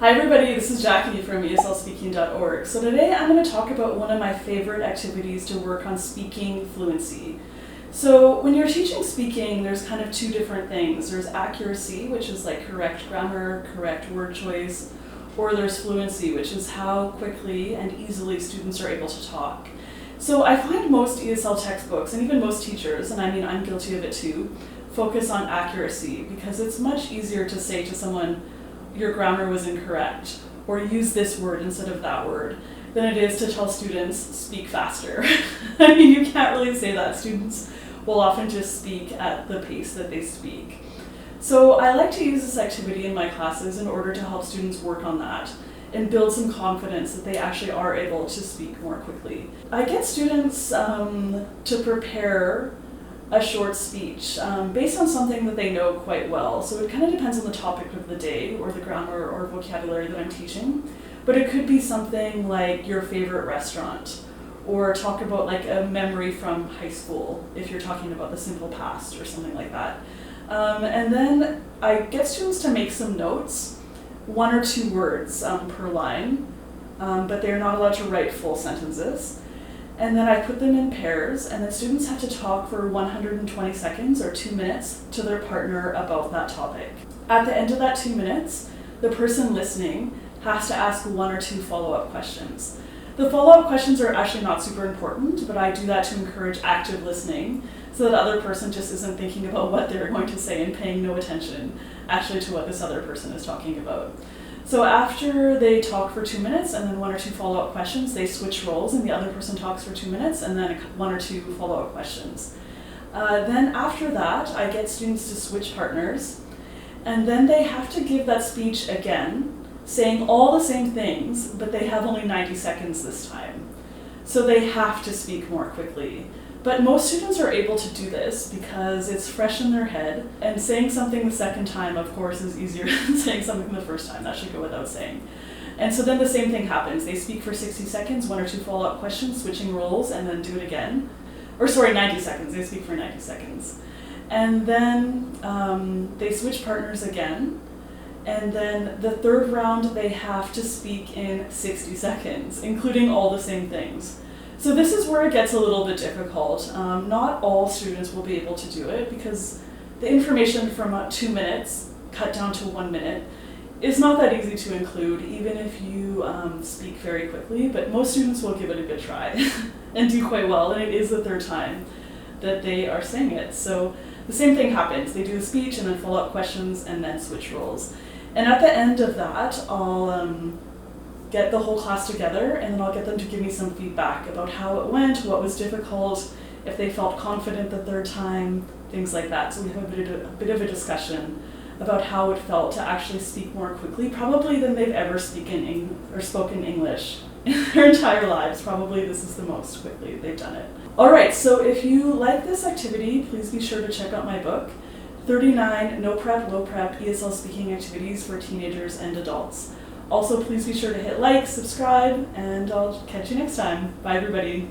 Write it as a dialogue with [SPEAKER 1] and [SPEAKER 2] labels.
[SPEAKER 1] Hi everybody, this is Jackie from ESLSpeaking.org. So today I'm going to talk about one of my favorite activities to work on speaking fluency. So when you're teaching speaking, there's kind of two different things. There's accuracy, which is like correct grammar, correct word choice, or there's fluency, which is how quickly and easily students are able to talk. So I find most ESL textbooks, and even most teachers, and I mean I'm guilty of it too, focus on accuracy because it's much easier to say to someone, your grammar was incorrect, or use this word instead of that word, than it is to tell students, speak faster. I mean, you can't really say that. Students will often just speak at the pace that they speak. So I like to use this activity in my classes in order to help students work on that and build some confidence that they actually are able to speak more quickly. I get students to prepare a short speech based on something that they know quite well. So it kind of depends on the topic of the day or the grammar or vocabulary that I'm teaching. But it could be something like your favorite restaurant, or talk about like a memory from high school if you're talking about the simple past or something like that. And then I get students to make some notes, 1 or 2 words per line, but they're not allowed to write full sentences. And then I put them in pairs, and the students have to talk for 120 seconds or 2 minutes to their partner about that topic. At the end of that 2 minutes, the person listening has to ask 1 or 2 follow-up questions. The follow-up questions are actually not super important, but I do that to encourage active listening so that the other person just isn't thinking about what they're going to say and paying no attention actually to what this other person is talking about. So after they talk for 2 minutes and then 1 or 2 follow-up questions, they switch roles and the other person talks for 2 minutes and then 1 or 2 follow-up questions. Then after that, I get students to switch partners, and then they have to give that speech again, saying all the same things, but they have only 90 seconds this time. So they have to speak more quickly. But most students are able to do this because it's fresh in their head, and saying something the second time, of course, is easier than saying something the first time. That should go without saying. And so then the same thing happens. They speak for 60 seconds, 1 or 2 follow-up questions, switching roles, and then do it again. Or sorry, 90 seconds. They speak for 90 seconds. And then they switch partners again. And then the third round, they have to speak in 60 seconds, including all the same things. So this is where it gets a little bit difficult. Not all students will be able to do it because the information from 2 minutes cut down to 1 minute is not that easy to include, even if you speak very quickly, but most students will give it a good try and do quite well, and it is the third time that they are saying it. So the same thing happens. They do the speech and then follow-up questions and then switch roles. And at the end of that, I'll get the whole class together, and then I'll get them to give me some feedback about how it went, what was difficult, if they felt confident the third time, things like that. So we have a bit of a discussion about how it felt to actually speak more quickly, probably than they've ever spoken English in their entire lives. Probably this is the most quickly they've done it. All right, so if you like this activity, please be sure to check out my book, 39 No Prep, Low Prep ESL Speaking Activities for Teenagers and Adults. Also, please be sure to hit like, subscribe, and I'll catch you next time. Bye, everybody.